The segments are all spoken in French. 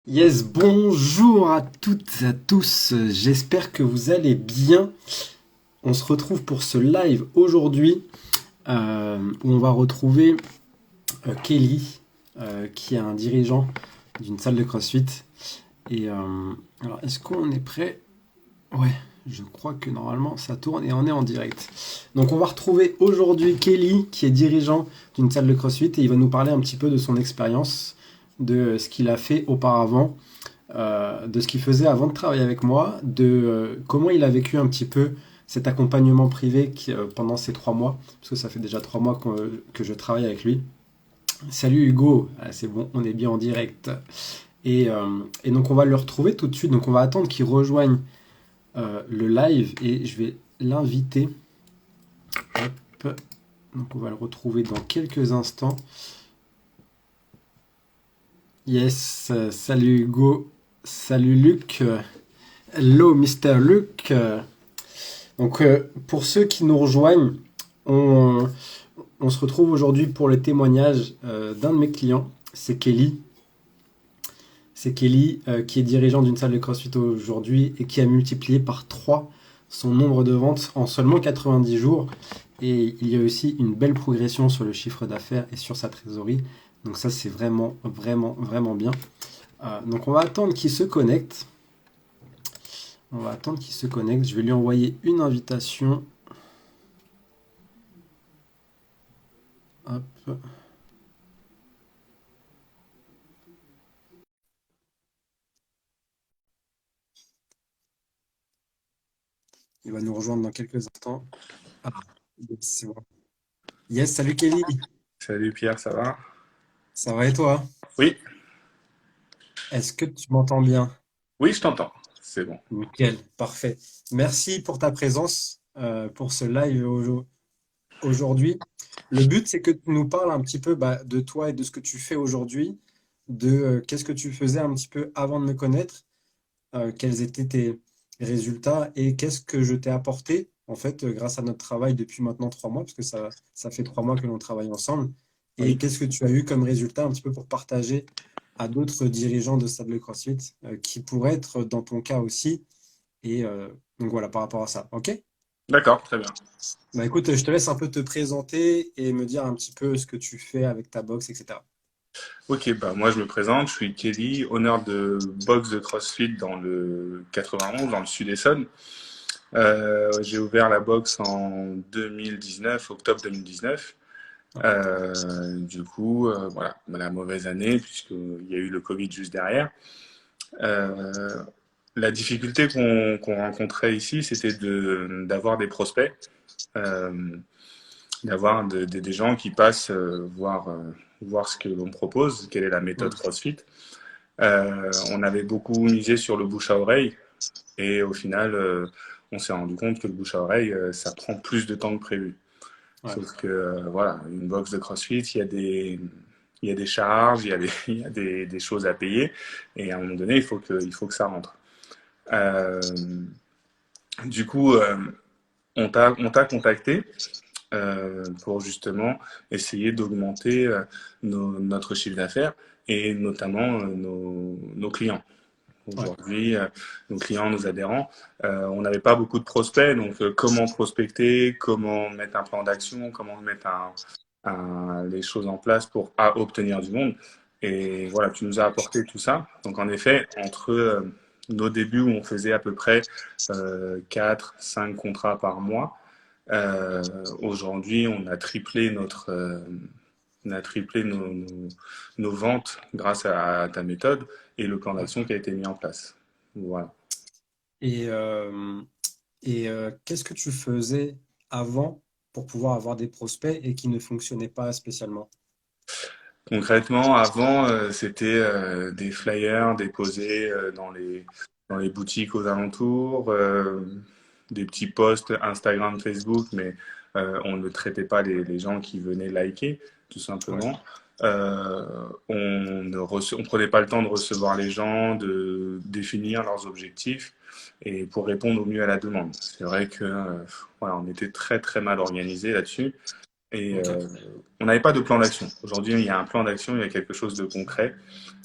Yes, bonjour à toutes et à tous, j'espère que vous allez bien. On se retrouve pour ce live aujourd'hui où on va retrouver Kelly, qui est un dirigeant d'une salle de CrossFit. Et alors, est-ce qu'on est prêt? Ouais, je crois que normalement ça tourne et on est en direct. Donc on va retrouver aujourd'hui Kelly, qui est dirigeant d'une salle de CrossFit, et il va nous parler un petit peu de son expérience, de ce qu'il a fait auparavant, de ce qu'il faisait avant de travailler avec moi, de comment il a vécu un petit peu cet accompagnement privé pendant ces 3 mois, parce que ça fait déjà 3 mois que je travaille avec lui. Salut Hugo. Ah, c'est bon, on est bien en direct. Et donc on va le retrouver tout de suite, donc on va attendre qu'il rejoigne le live et je vais l'inviter. Hop. Donc on va le retrouver dans quelques instants. Yes, salut Hugo, salut Luc, hello Mister Luc. Donc, pour ceux qui nous rejoignent, on, on se retrouve aujourd'hui pour le témoignage d'un de mes clients. C'est Kelly. C'est Kelly qui est dirigeant d'une salle de CrossFit aujourd'hui et qui a multiplié par 3 son nombre de ventes en seulement 90 jours. Et il y a aussi une belle progression sur le chiffre d'affaires et sur sa trésorerie. Donc ça, c'est vraiment, vraiment, vraiment bien. Donc on va attendre qu'il se connecte. On va attendre qu'il se connecte. Je vais lui envoyer une invitation. Hop. Il va nous rejoindre dans quelques instants. Ah, yes, c'est bon. Yes, salut Kelly. Salut Pierre, ça va? Ça va et toi? Oui, Est-ce que tu m'entends bien? oui, je t'entends. C'est bon. Nickel, parfait. Merci pour ta présence pour ce live aujourd'hui. Le but, c'est que tu nous parles un petit peu de toi et de ce que tu fais aujourd'hui, de qu'est-ce que tu faisais un petit peu avant de me connaître, quels étaient tes résultats et qu'est-ce que je t'ai apporté, en fait, grâce à notre travail depuis maintenant 3 mois, parce que ça fait 3 mois que l'on travaille ensemble. Et Oui, qu'est-ce que tu as eu comme résultat un petit peu pour partager à d'autres dirigeants de Stade Le CrossFit qui pourraient être dans ton cas aussi. Et donc voilà, par rapport à ça. OK? d'accord, très bien. Bah écoute, je te laisse un peu te présenter et me dire un petit peu ce que tu fais avec ta box, etc. Ok, bah moi je me présente, je suis Kelly, honneur de boxe de CrossFit dans le 91, dans le sud Essonne. J'ai ouvert la boxe en 2019, octobre 2019. Voilà, la mauvaise année puisqu'il y a eu le Covid juste derrière. Euh, la difficulté qu'on rencontrait ici, c'était d'avoir des prospects. Euh, D'avoir des gens qui passent voir ce que l'on propose, quelle est la méthode Mm. CrossFit. On avait beaucoup misé sur le bouche à oreille et au final, on s'est rendu compte que le bouche à oreille, ça prend plus de temps que prévu. Ouais. Sauf que voilà, une box de CrossFit, il y a des charges, il y a des choses à payer et à un moment donné, il faut que ça rentre. Euh, du coup, on t'a contacté pour justement essayer d'augmenter notre chiffre d'affaires et notamment nos clients. Ouais. Aujourd'hui, nos clients, nos adhérents, on n'avait pas beaucoup de prospects, donc comment prospecter, comment mettre un plan d'action, comment mettre les choses en place pour obtenir du monde. Et voilà, tu nous as apporté tout ça. Donc en effet, entre nos débuts où on faisait à peu près 4, 5 contrats par mois, aujourd'hui, on a triplé nos ventes grâce à ta méthode et le plan Ouais. d'action qui a été mis en place. Voilà. Et, qu'est-ce que tu faisais avant pour pouvoir avoir des prospects et qui ne fonctionnaient pas spécialement? Concrètement, avant, c'était des flyers déposés dans les boutiques aux alentours, des petits posts Instagram, Facebook, mais on ne traitait pas les gens qui venaient liker, tout Ouais. simplement. On prenait pas le temps de recevoir les gens, de définir leurs objectifs et pour répondre au mieux à la demande. C'est vrai que voilà, on était très très mal organisé là-dessus. Et Ok. on n'avait pas de plan d'action. Aujourd'hui, il y a un plan d'action, il y a quelque chose de concret.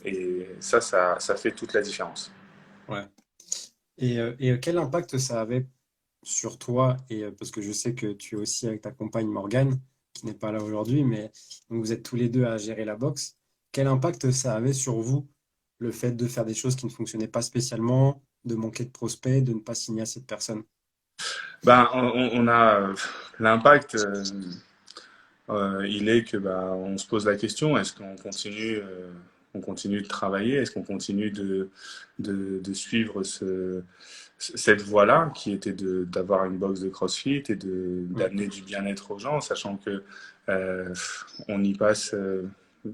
Et ça fait toute la différence. Ouais. Et quel impact ça avait sur toi, parce que je sais que tu es aussi avec ta compagne Morgane, qui n'est pas là aujourd'hui, mais donc vous êtes tous les deux à gérer la boxe. Quel impact ça avait sur vous, le fait de faire des choses qui ne fonctionnaient pas spécialement, de manquer de prospects, de ne pas signer à cette personne? Ben, on a l'impact. Il est que bah, on se pose la question, est-ce qu'on continue, on continue de travailler, est-ce qu'on continue de suivre cette voie-là, qui était d'avoir une box de CrossFit et Mm. d'amener du bien-être aux gens, sachant que euh, on y passe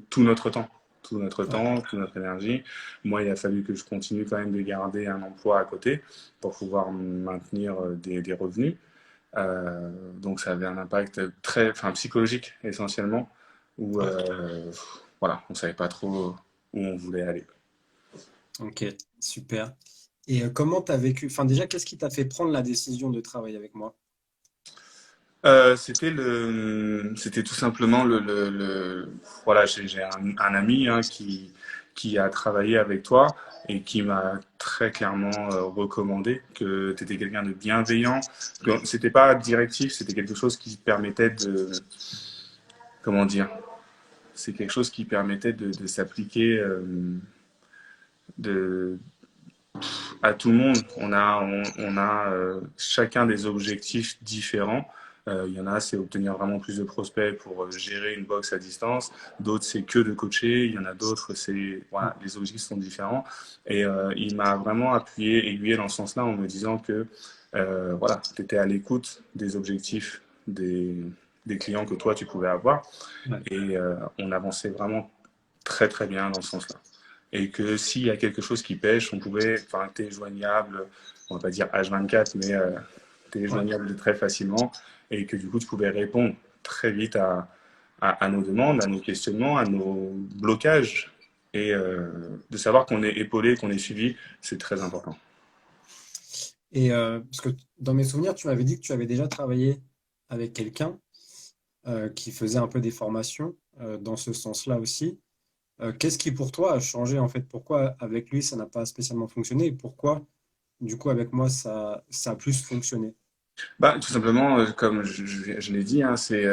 tout notre temps, tout notre Ouais, temps, toute notre énergie. Moi, il a fallu que je continue quand même de garder un emploi à côté pour pouvoir maintenir des revenus. Donc ça avait un impact très, enfin, psychologique essentiellement, où ouais. voilà, on savait pas trop où on voulait aller. Ok, super. Et comment tu as vécu, enfin déjà, qu'est-ce qui t'a fait prendre la décision de travailler avec moi? C'était tout simplement voilà, j'ai un ami hein, qui a travaillé avec toi et qui m'a très clairement recommandé que tu étais quelqu'un de bienveillant. C'était pas directif, c'était quelque chose qui permettait comment dire, c'est quelque chose qui permettait de s'appliquer de, à tout le monde. On a chacun des objectifs différents. Il y en a, c'est obtenir vraiment plus de prospects pour gérer une box à distance. D'autres, c'est que de coacher. Il y en a d'autres, c'est Mm. voilà, les objectifs sont différents. Et il m'a vraiment appuyé, aiguillé dans ce sens-là en me disant que voilà, tu étais à l'écoute des objectifs des clients que toi tu pouvais avoir. Ouais. Et on avançait vraiment très très bien dans ce sens-là. Et que s'il y a quelque chose qui pêche, on pouvait, enfin, t'es joignable, on va pas dire H24, mais t'es Ouais. joignable très facilement et que du coup, tu pouvais répondre très vite à nos demandes, à nos questionnements, à nos blocages. Et de savoir qu'on est épaulé, qu'on est suivi, c'est très important. Et parce que dans mes souvenirs, tu m'avais dit que tu avais déjà travaillé avec quelqu'un qui faisait un peu des formations dans ce sens-là aussi. Qu'est-ce qui pour toi a changé en fait? Pourquoi avec lui ça n'a pas spécialement fonctionné et pourquoi du coup avec moi ça a plus fonctionné? Bah, tout simplement, comme je l'ai dit, hein, c'est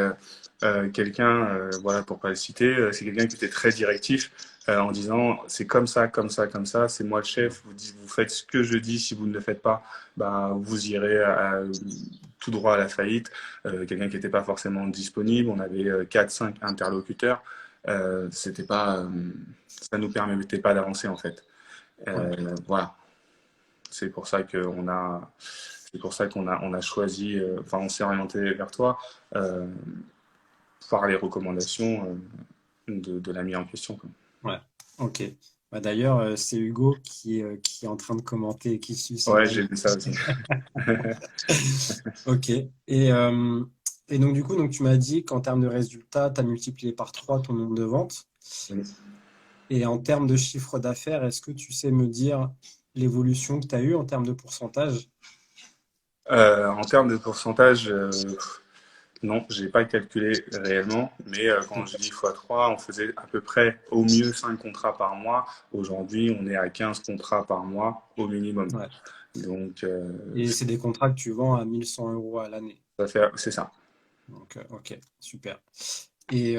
quelqu'un, voilà, pour pas le citer, c'est quelqu'un qui était très directif en disant c'est comme ça, comme ça, comme ça, c'est moi le chef, vous faites ce que je dis, si vous ne le faites pas, bah, vous irez tout droit à la faillite. Quelqu'un qui n'était pas forcément disponible, on avait 4-5 interlocuteurs, c'était pas, ça nous permettait pas d'avancer en fait. Ouais, Voilà, c'est pour ça on a choisi, enfin, on s'est orienté vers toi euh, par les recommandations de l'ami en question, quoi. ouais, ok. Bah, d'ailleurs, c'est Hugo qui est en train de commenter et qui suit ce Ouais, j'ai live. vu ça aussi. Ok. Et donc du coup, donc, tu m'as dit qu'en termes de résultats, tu as multiplié par 3 ton nombre de ventes. Et en termes de chiffre d'affaires, est-ce que tu sais me dire l'évolution que tu as eue en termes de pourcentage? En termes de pourcentage, non, j'ai pas calculé réellement, mais quand je dis x3, on faisait à peu près au mieux 5 contrats par mois. Aujourd'hui, on est à 15 contrats par mois au minimum. Ouais. Donc, Et c'est des contrats que tu vends à 1 100 € à l'année. c'est ça. Donc, ok, super. Et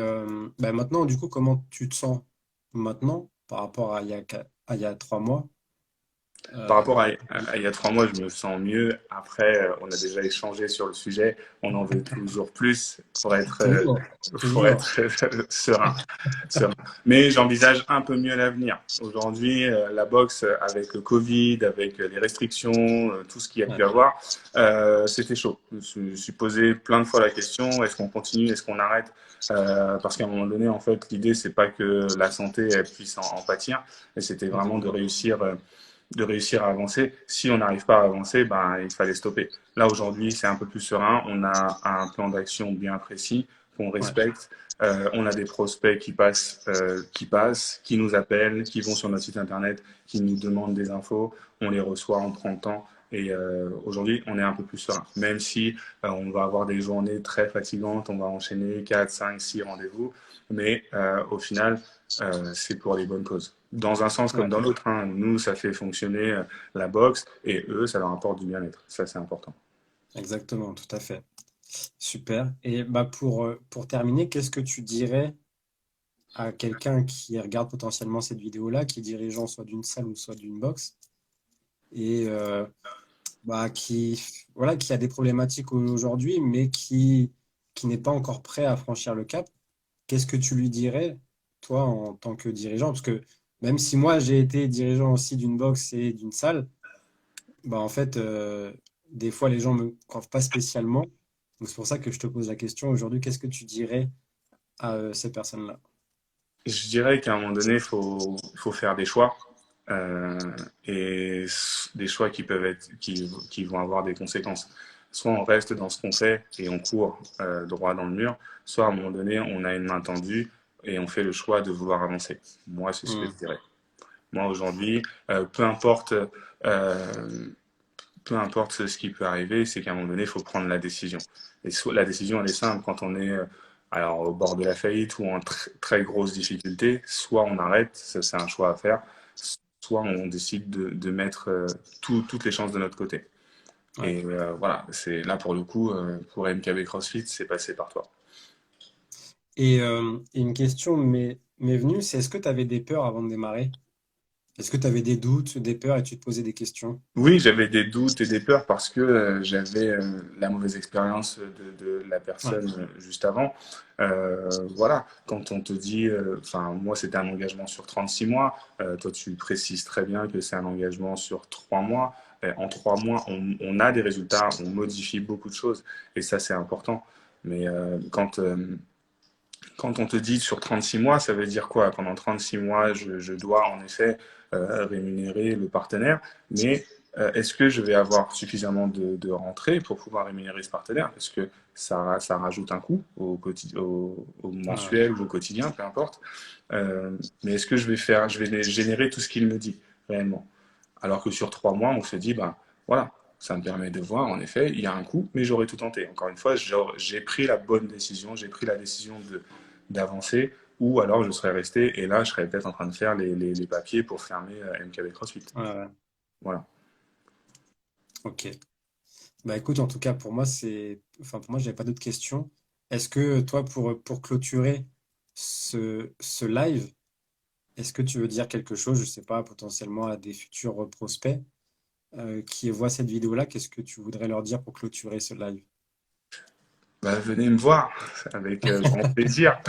bah, maintenant, du coup, comment tu te sens maintenant par rapport à il y a 3 mois? Par rapport Euh, à il y a 3 mois, je me sens mieux. Après, on a déjà échangé sur le sujet. On en veut toujours plus toujours, pour toujours. être serein, serein. Mais j'envisage un peu mieux l'avenir. Aujourd'hui, la boxe, avec le Covid, avec les restrictions, tout ce qu'il y a Ouais, pu avoir, c'était chaud. Je me suis posé plein de fois la question, est-ce qu'on continue, est-ce qu'on arrête parce qu'à un moment donné, en fait, l'idée, c'est pas que la santé elle puisse en pâtir, mais c'était vraiment exactement. de réussir à avancer. Si on n'arrive pas à avancer, ben, il fallait stopper. Là, aujourd'hui, c'est un peu plus serein. On a un plan d'action bien précis qu'on Ouais, respecte. On a des prospects qui nous appellent, qui vont sur notre site internet, qui nous demandent des infos. On les reçoit, on prend le temps. Et aujourd'hui, on est un peu plus serein. Même si on va avoir des journées très fatigantes, on va enchaîner 4, 5, 6 rendez-vous, mais au final, c'est pour les bonnes causes. Dans un sens Ouais, comme dans l'autre, hein. Nous, ça fait fonctionner la boxe et eux, ça leur apporte du bien-être. Ça, c'est important. exactement, tout à fait. Super. Et bah pour terminer, qu'est-ce que tu dirais à quelqu'un qui regarde potentiellement cette vidéo-là, qui est dirigeant soit d'une salle ou soit d'une box, et bah, voilà, qui a des problématiques aujourd'hui, mais qui n'est pas encore prêt à franchir le cap? Qu'est-ce que tu lui dirais, toi, en tant que dirigeant? Parce que même si moi, j'ai été dirigeant aussi d'une box et d'une salle, bah, en fait, des fois, les gens me croient pas spécialement. Donc, c'est pour ça que je te pose la question aujourd'hui. Qu'est-ce que tu dirais à ces personnes-là? Je dirais qu'à un moment donné, faut faire des choix. euh, et des choix qui peuvent être, qui vont avoir des conséquences. Soit on reste dans ce qu'on fait et on court droit dans le mur, soit à un moment donné, on a une main tendue et on fait le choix de vouloir avancer. Moi, c'est ce que je Hmm. dirais. Moi, aujourd'hui, euh, peu importe ce qui peut arriver, c'est qu'à un moment donné, il faut prendre la décision. Et soit, la décision, elle est simple quand on est alors, au bord de la faillite ou en très grosse difficulté, soit on arrête, ça c'est un choix à faire, soit on décide de mettre toutes les chances de notre côté. Ouais. Et voilà, c'est là pour le coup, pour MKB CrossFit, c'est passé par toi. Et une question m'est venue, c'est est-ce que tu avais des peurs avant de démarrer? Est-ce que tu avais des doutes, des peurs et tu te posais des questions? Oui, j'avais des doutes et des peurs parce que j'avais la mauvaise expérience de la Ouais, personne juste avant. Voilà, quand on te dit, enfin, moi c'était un engagement sur 36 mois, toi tu précises très bien que c'est un engagement sur 3 mois. En 3 mois, on a des résultats, on modifie beaucoup de choses et ça c'est important. Mais quand on te dit sur 36 mois, ça veut dire quoi? Pendant 36 mois, je dois en effet rémunérer le partenaire, mais est-ce que je vais avoir suffisamment de rentrées pour pouvoir rémunérer ce partenaire? Parce que ça rajoute un coût au ouais, mensuel ou au quotidien, peu importe. Mais est-ce que je vais générer tout ce qu'il me dit réellement? Alors que sur 3 mois, on se dit, ben voilà, ça me permet de voir, en effet, il y a un coût, mais j'aurais tout tenté. Encore une fois, j'ai pris la bonne décision, j'ai pris la décision d'avancer, ou alors je serais resté, et là, je serais peut-être en train de faire les papiers pour fermer MKB CrossFit. ouais, ouais. Voilà. Ok. Bah écoute, en tout cas, enfin, pour moi, j'avais pas d'autres questions. Est-ce que toi, pour clôturer ce live, est-ce que tu veux dire quelque chose, je sais pas, potentiellement à des futurs prospects qui voient cette vidéo-là, qu'est-ce que tu voudrais leur dire pour clôturer ce live? Bah, venez me voir avec grand plaisir.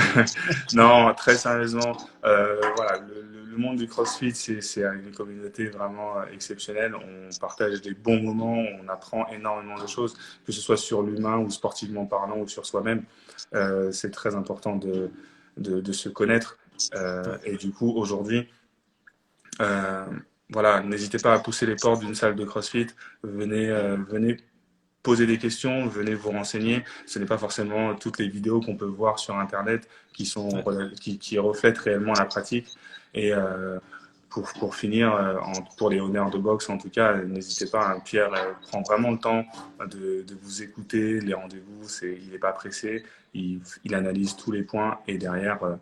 Non, très sérieusement, voilà, le monde du CrossFit, c'est une communauté vraiment exceptionnelle. On partage des bons moments, on apprend énormément de choses, que ce soit sur l'humain ou sportivement parlant ou sur soi-même. C'est très important de se connaître. Ouais, Et du coup, aujourd'hui, euh, voilà, n'hésitez pas à pousser les portes d'une salle de CrossFit. Venez poser des questions, venez vous renseigner. Ce n'est pas forcément toutes les vidéos qu'on peut voir sur Internet ouais, qui reflètent réellement la pratique. Et pour finir, pour les honneurs de boxe en tout cas, n'hésitez pas, hein, Pierre prend vraiment le temps de vous écouter. Les rendez-vous, il n'est pas pressé, il analyse tous les points et derrière,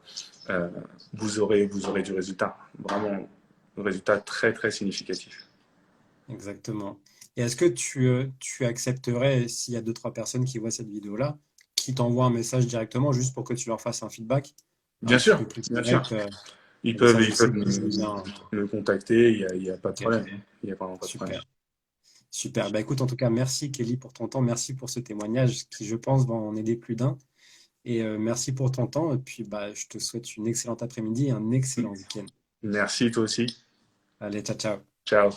euh, vous aurez du résultat. Vraiment, un résultat très très significatif. exactement. Et est-ce que tu accepterais, s'il y a deux, trois personnes qui voient cette vidéo-là, qui t'envoient un message directement juste pour que tu leur fasses un feedback un Bien petit sûr, peu plus bien sûr. direct, comme ça, je Ils sais peuvent que je viens. me contacter, il y a pas de Ok, problème. Il y a vraiment pas de problème. super. Super. Bah, écoute, en tout cas, merci Kelly pour ton temps. Merci pour ce témoignage qui, je pense, va en aider plus d'un. Et merci pour ton temps. Et puis, bah, je te souhaite une excellente après-midi et un excellent week-end. Merci toi aussi. Allez, ciao, ciao. Ciao.